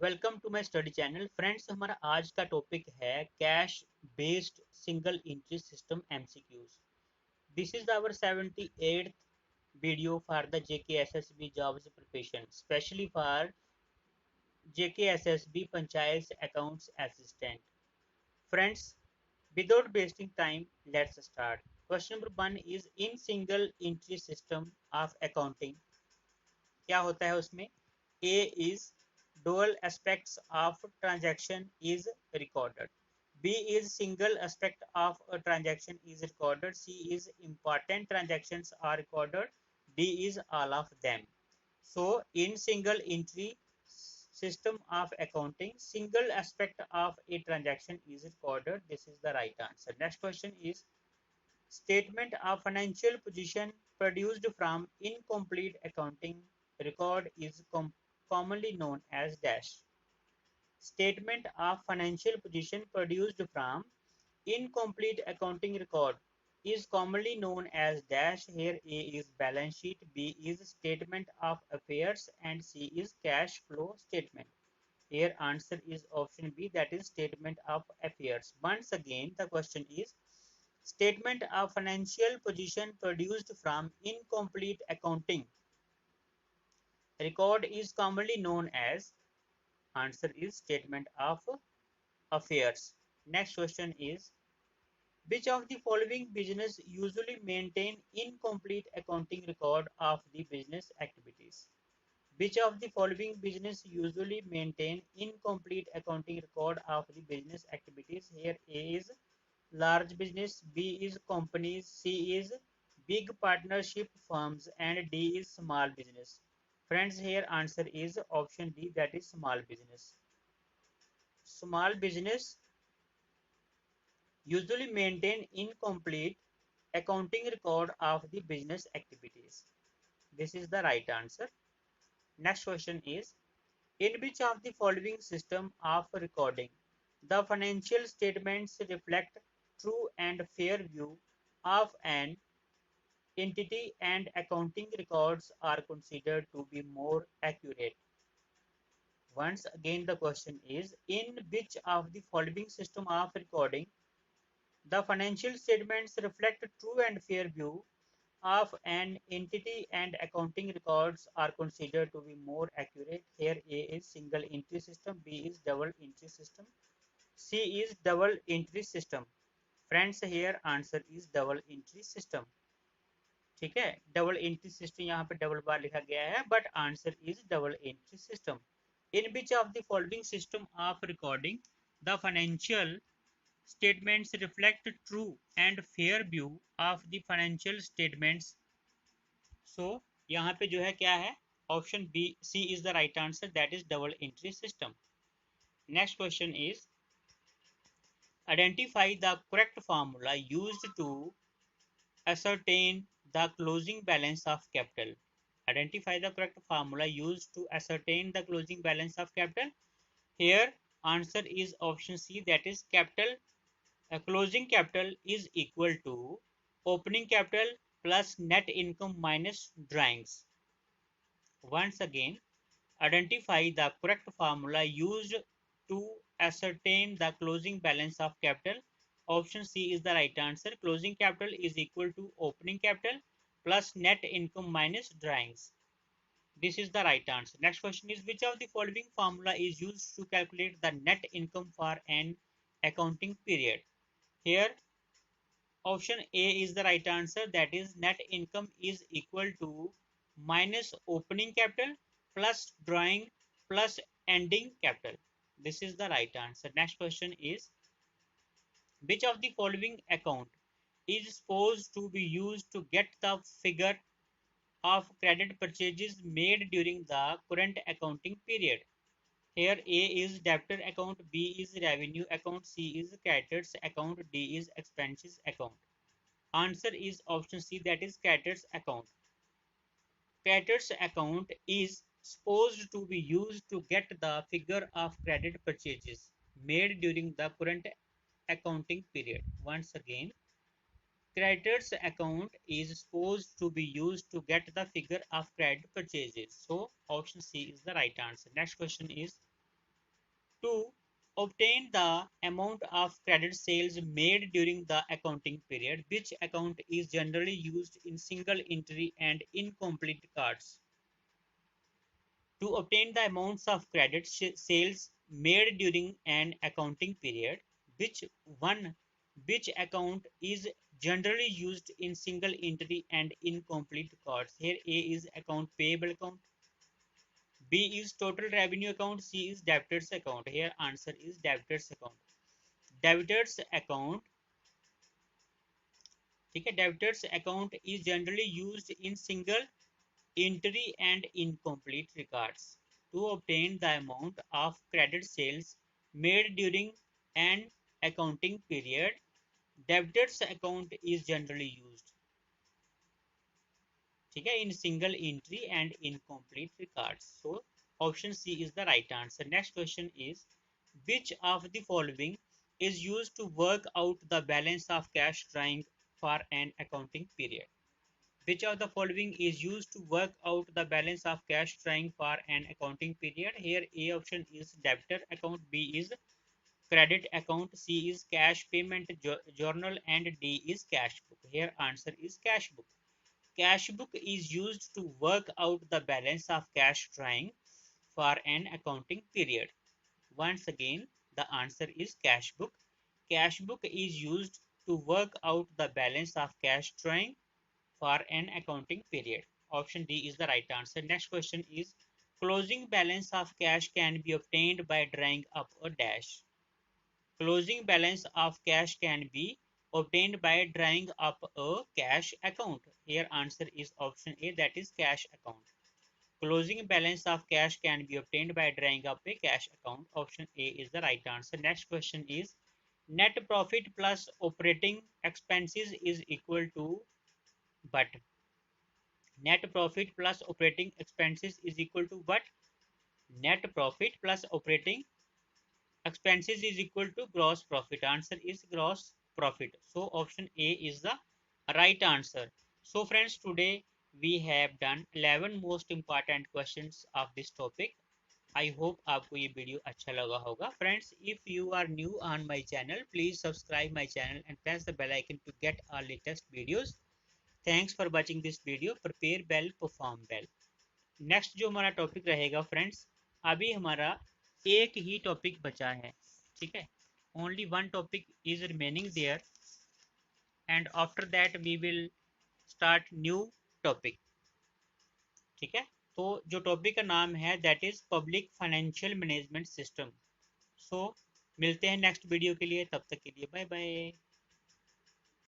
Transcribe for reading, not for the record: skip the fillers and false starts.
Welcome to my study channel. Friends, हमारा आज का टॉपिक है cash based single entry system MCQs. This is our 78th video for the JKSSB jobs preparation, specially for JKSSB panchayat accounts assistant. Friends, without wasting time, let's start. Question number 1 is in single entry system of accounting, क्या होता है उसमें? A is dual aspects of transaction is recorded. B is single aspect of a transaction is recorded. C is important transactions are recorded. D is all of them. So in single entry system of accounting, single aspect of a transaction is recorded. This is the right answer. Next question is statement of financial position produced from incomplete accounting record is commonly known as dash. Statement of financial position produced from incomplete accounting record is commonly known as dash. Here A is balance sheet, B is statement of affairs, and C is cash flow statement. Here answer is option B, that is statement of affairs. Once again the question is statement of financial position produced from incomplete accounting record is commonly known as, answer is statement of affairs. Next question is which of the following business usually maintain incomplete accounting record of the business activities? Which of the following business usually maintain incomplete accounting record of the business activities? Here A is large business, B is companies, C is big partnership firms, and D is small business. Friends, here answer is option D, that is small business. Small business usually maintain incomplete accounting record of the business activities. This is the right answer. Next question is in which of the following system of recording the financial statements reflect true and fair view of an entity and accounting records are considered to be more accurate? Once again the question is in which of the following system of recording the financial statements reflect true and fair view of an entity and accounting records are considered to be more accurate? Here A is single entry system, B is double entry system, C is double entry system. Friends, here answer is double entry system. ठीक है, double entry system यहाँ पे double बार लिखा गया है, but answer is double entry system. In which of the following system of recording the financial statements reflect true and fair view of the financial statements? So यहाँ पे जो है क्या है, option B C is the right answer, that is double entry system. Next question is identify the correct formula used to ascertain the closing balance of capital. Identify the correct formula used to ascertain the closing balance of capital. Here answer is option C, that is capital closing capital is equal to opening capital plus net income minus drawings. Once again, identify the correct formula used to ascertain the closing balance of capital. Option C is the right answer. Closing capital is equal to opening capital plus net income minus drawings. This is the right answer. Next question is which of the following formula is used to calculate the net income for an accounting period? Here option A is the right answer, that is net income is equal to minus opening capital plus drawing plus ending capital. This is the right answer. Next question is which of the following account is supposed to be used to get the figure of credit purchases made during the current accounting period? Here A is debtor account, B is revenue account, C is creditors account, D is expenses account. Answer is option C, that is creditors account. Creditors account is supposed to be used to get the figure of credit purchases made during the current accounting period. Once again, creditors account is supposed to be used to get the figure of credit purchases. So option C is the right answer. Next question is To obtain the amount of credit sales made during the accounting period, which account is generally used in single entry and incomplete cards. To obtain the amounts of credit sales made during an accounting period, which one which account is generally used in single entry and incomplete cards. Here A is account payable account, B is total revenue account, C is debtors account. Here answer is debtors account. Debtors account, ठीक है, debtors account is generally used in single entry and incomplete records. To obtain the amount of credit sales made during an accounting period, debtors account is generally used, ठीक है, in single entry and incomplete records. So option C is the right answer. Next question is, which of the following is used to work out the balance of cash drawing for an accounting period? Which of the following is used to work out the balance of cash drawing for an accounting period? Here A option is debtor account, B is credit account, C is cash payment journal, and D is cash book. Here answer is cash book. Cash book is used to work out the balance of cash drawing for an accounting period. Once again, the answer is cash book. Cash book is used to work out the balance of cash drawing for an accounting period. Option D is the right answer. Next question is, closing balance of cash can be obtained by drawing up a dash. Closing balance of cash can be obtained by drawing up a cash account. Here answer is option A, that is cash account. Closing balance of cash can be obtained by drawing up a cash account. Option A is the right answer. Next question is, net profit plus operating expenses is equal to, but net profit plus operating expenses is equal to what? Net profit plus operating expenses is equal to gross profit. Answer is gross profit. So option A is the right answer. So friends, today we have done 11 most important questions of this topic. I hope आपको ये video अच्छा लगा होगा. Friends, if you are new on my channel, please subscribe my channel and press the bell icon to get our latest videos. Thanks for watching this video. Prepare well, perform well. Next जो हमारा topic रहेगा friends, अभी हमारा एक ही topic बचा है, ठीक है, only one topic is remaining there, and after that we will start new topic, ठीक है. तो जो टॉपिक का नाम है that is public financial management system. So मिलते हैं नेक्स्ट वीडियो के लिए, तब तक के लिए बाय बाय.